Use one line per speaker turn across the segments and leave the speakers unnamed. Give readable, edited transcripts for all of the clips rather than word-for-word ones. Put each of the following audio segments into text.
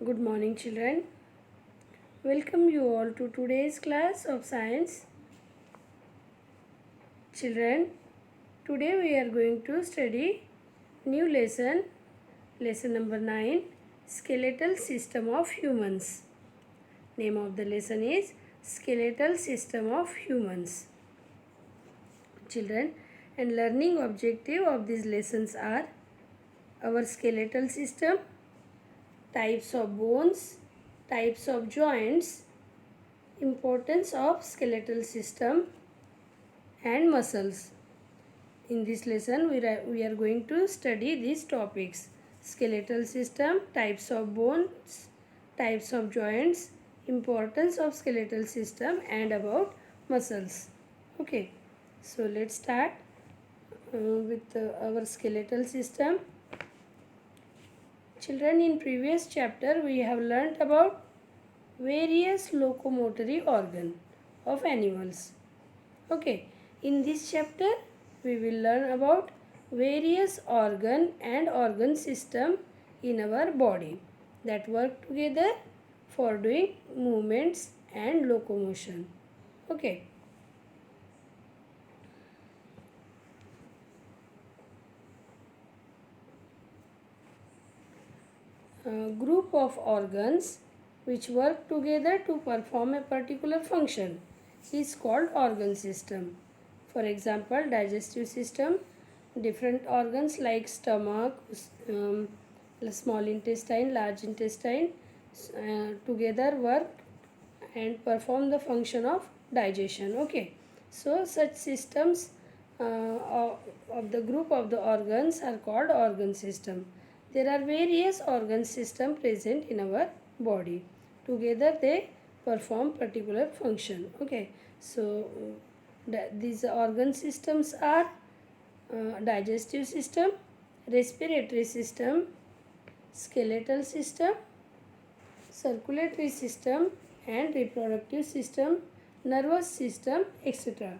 Good morning, children. Welcome you all to today's class of science. Children, today we are going to study new lesson number 9, skeletal system of humans. Name of the lesson is skeletal system of humans. Children, and learning objective of these lessons are our skeletal system, types of bones, types of joints, importance of skeletal system and muscles. In this lesson we are going to study these topics: skeletal system, types of bones, types of joints, importance of skeletal system and about muscles. Okay, so let's start with our skeletal system. Children, in previous chapter we have learnt about various locomotory organ of animals. Okay, in this chapter we will learn about various organ and organ system in our body that work together for doing movements and locomotion. Okay. Group of organs which work together to perform a particular function is called organ system. For example, digestive system, different organs like stomach, small intestine, large intestine together work and perform the function of digestion. Okay, so such systems of the group of the organs are called organ system. There are various organ system present in our body. Together they perform particular function. Okay, so these organ systems are digestive system, respiratory system, skeletal system, circulatory system and reproductive system, nervous system, etc.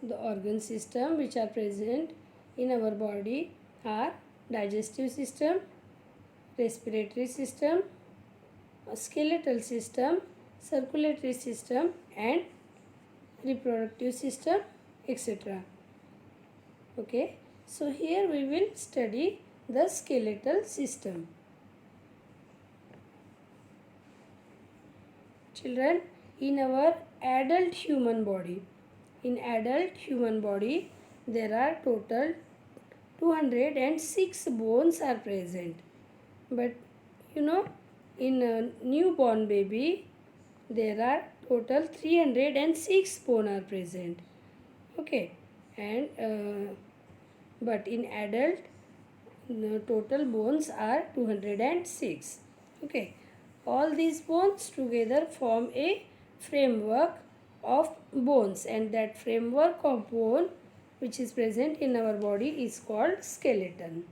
The organ system which are present in our body are digestive system, respiratory system, skeletal system, circulatory system and reproductive system, etc. Okay, so here we will study the skeletal system. Children, in our adult human body, there are total 206 bones are present. But in a newborn baby, there are total 306 bones are present. Okay, and but in adult, the total bones are 206. Okay, all these bones together form a framework of bones, and that framework of bone which is present in our body is called skeleton.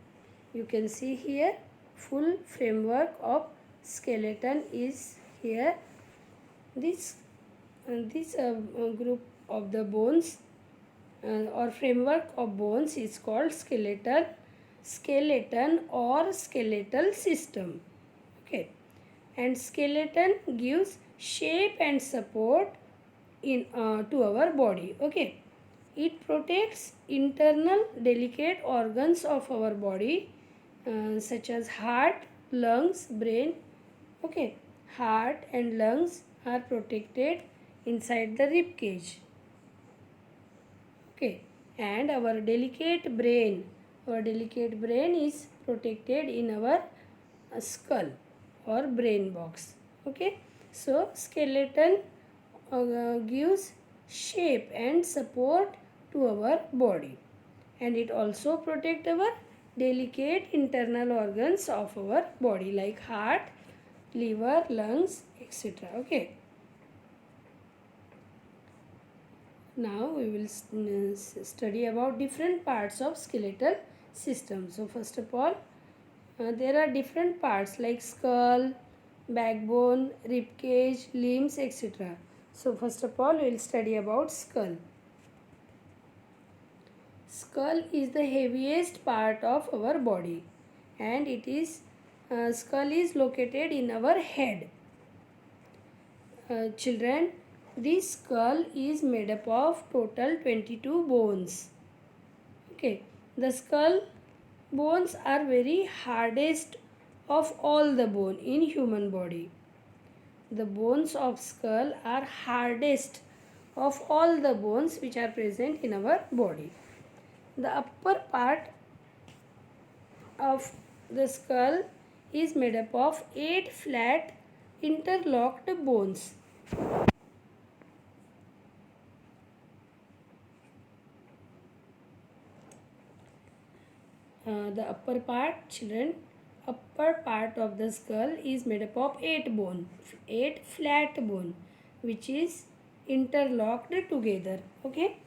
You can see here full framework of skeleton is here. This group of the bones or framework of bones is called skeleton or skeletal system. Okay, and skeleton gives shape and support in to our body. Okay, it protects internal delicate organs of our body such as heart, lungs, brain. Okay, heart and lungs are protected inside the rib cage. Okay, and our delicate brain is protected in our skull or brain box. Okay, so skeleton gives shape and support to our body, and it also protect our delicate internal organs of our body like heart, liver, lungs, etc. Okay, now we will study about different parts of skeletal system. So first of all, there are different parts like skull, backbone, rib cage, limbs, etc. So first of all, we will study about skull. Skull is the heaviest part of our body and it is skull is located in our head. Children, this skull is made up of total 22 bones. Okay, the skull bones are very hardest of all the bone in human body. The bones of skull are hardest of all the bones which are present in our body. The upper part of the skull is made up of 8 flat interlocked bones. The upper part, children, upper part of the skull is made up of 8 flat bone, which is interlocked together. Okay,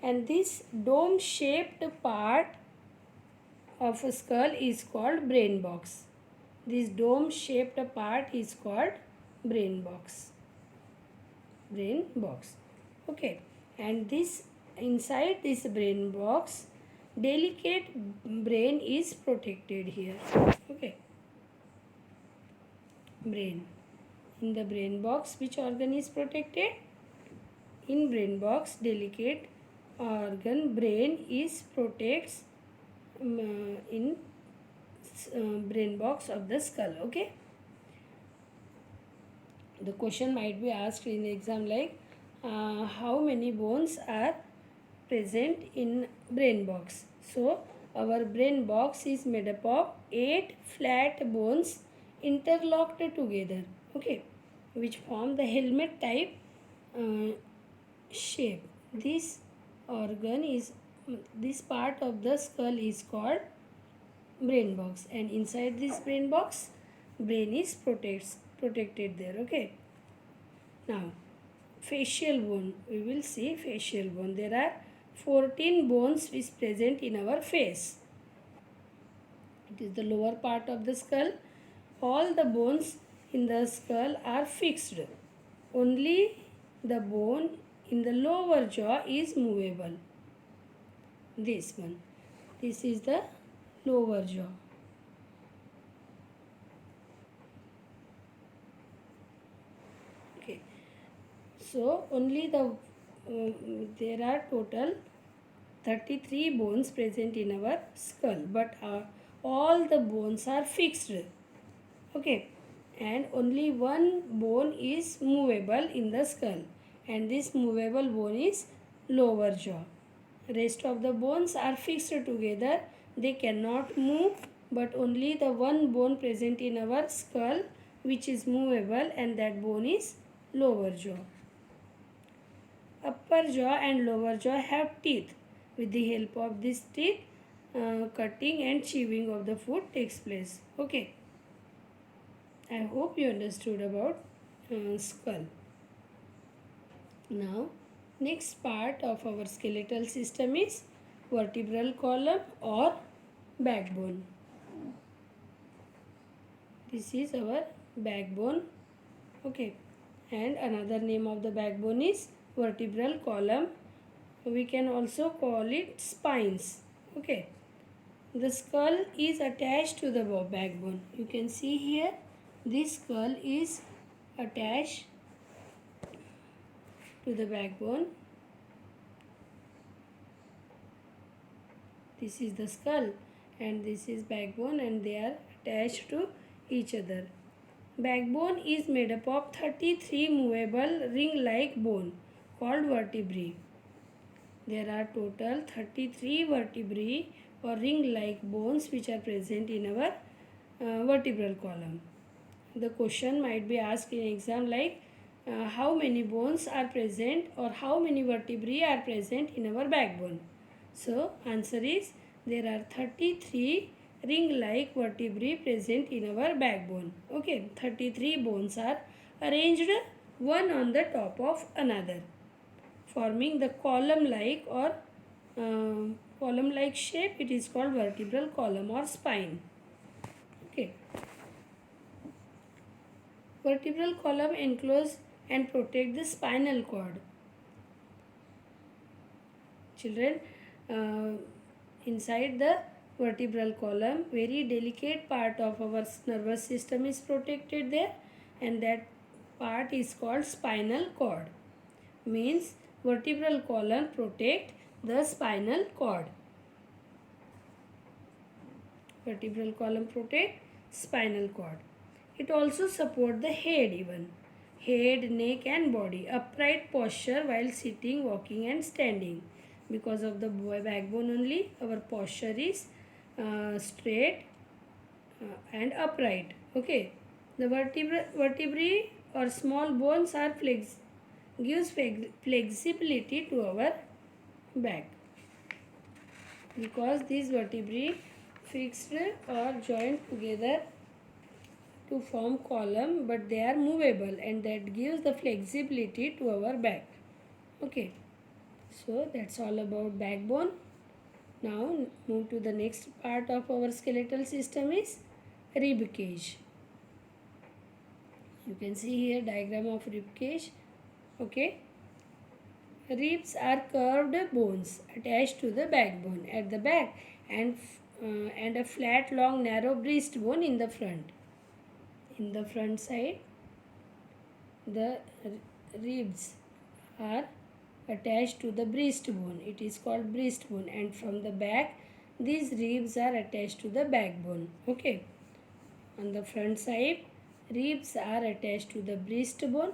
and this dome shaped part of a skull is called brain box. This dome shaped part is called brain box. Brain box. Okay, and this inside this brain box, delicate brain is protected here. Okay, brain. In the brain box, which organ is protected? In brain box, delicate organ brain is protects in brain box of the skull. Okay, the question might be asked in the exam like how many bones are present in brain box. So our brain box is made up of 8 flat bones interlocked together, okay, which form the helmet type shape. This organ is, this part of the skull is called brain box, and inside this brain box brain is protected there. Okay, now facial bone, we will see facial bone. There are 14 bones which present in our face. It is the lower part of the skull. All the bones in the skull are fixed. Only the bone in the lower jaw is movable. This one. This is the lower jaw. Okay. So only the there are total 33 bones present in our skull, but all the bones are fixed. Okay, and only one bone is movable in the skull, and this movable bone is lower jaw. Rest of the bones are fixed together, they cannot move, but only the one bone present in our skull which is movable, and that bone is lower jaw. Upper jaw and lower jaw have teeth. With the help of these teeth, cutting and chewing of the food takes place. Okay, I hope you understood about skull. Now, next part of our skeletal system is vertebral column or backbone. This is our backbone. Okay, and another name of the backbone is vertebral column. We can also call it spines. Okay, the skull is attached to the backbone. You can see here, this skull is attached to the backbone. This is the skull and this is backbone, and they are attached to each other. Backbone is made up of 33 movable ring-like bone called vertebrae. There are total 33 vertebrae or ring-like bones which are present in our vertebral column. The question might be asked in exam like how many bones are present or how many vertebrae are present in our backbone. So answer is there are 33 ring-like vertebrae present in our backbone. Okay, 33 bones are arranged one on the top of another, forming the column-like or column-like shape. It is called vertebral column or spine. Okay. Vertebral column enclose and protect the spinal cord. Children, inside the vertebral column, very delicate part of our nervous system is protected there, and that part is called spinal cord. Means vertebral column protect the spinal cord. Vertebral column protect spinal cord. It also support the head even. Head, neck and body. Upright posture while sitting, walking and standing. Because of the backbone only, our posture is straight and upright. Okay. The vertebrae or small bones are gives flexibility to our back. Because these vertebrae fixed or joined together to form column, but they are movable, and that gives the flexibility to our back. Okay, so that's all about backbone. Now move to the next part of our skeletal system is rib cage. You can see here diagram of rib cage. Okay, ribs are curved bones attached to the backbone at the back, and a flat, long, narrow breastbone in the front. In the front side, the ribs are attached to the breastbone. It is called breastbone, and from the back, these ribs are attached to the backbone. Okay. On the front side, ribs are attached to the breastbone.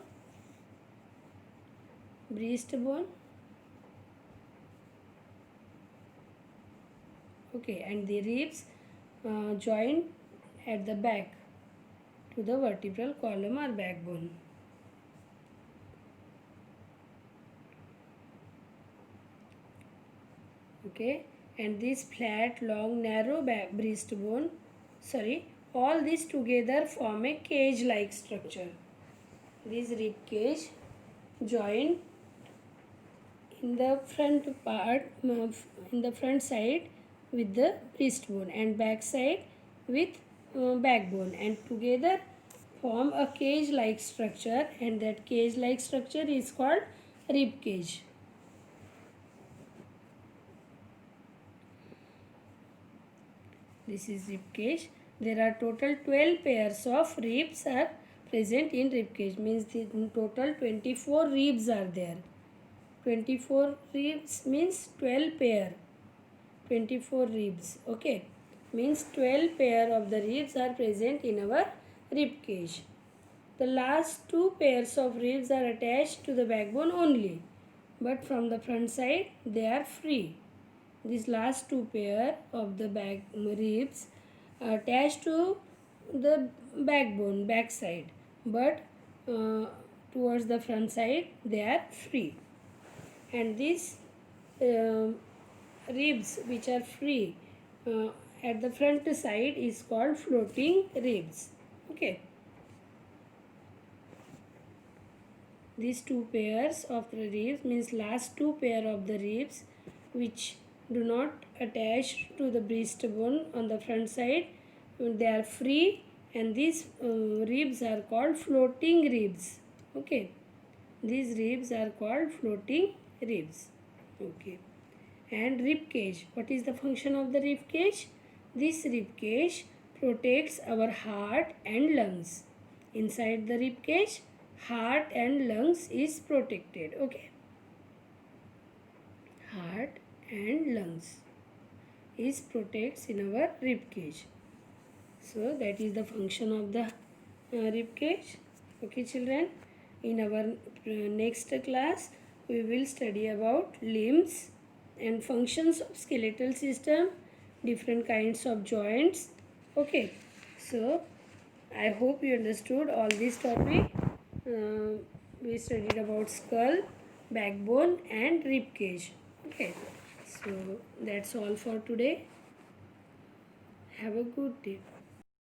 Okay, and the ribs join at the back to the vertebral column or backbone. Okay, and this flat, long, narrow breastbone, all these together form a cage-like structure. This rib cage join in the front part, in the front side with the breastbone, and back side with backbone, and together form a cage-like structure, and that cage-like structure is called rib cage. This is rib cage. There are total 12 pairs of ribs are present in rib cage. Means in total 24 ribs are there. 24 ribs means 12 pair. 24 ribs. Okay. Means 12 pair of the ribs are present in our rib cage. The last two pairs of ribs are attached to the backbone only, but from the front side they are free. These last two pair of the ribs are attached to the backbone, back side, but towards the front side they are free. And these ribs which are free at the front side is called floating ribs. Okay. These two pairs of the ribs means last two pair of the ribs which do not attach to the breastbone on the front side. They are free, and these ribs are called floating ribs. Okay. These ribs are called floating ribs. Okay. And rib cage. What is the function of the rib cage? This rib cage protects our heart and lungs. Inside the rib cage, heart and lungs is protected. Okay. Heart and lungs is protects in our rib cage. So that is the function of the rib cage. Okay, children. In our next class, we will study about limbs and functions of skeletal system, different kinds of joints. Okay. So I hope you understood all this topic. We studied about skull, backbone and rib cage. Okay. So that's all for today. Have a good day.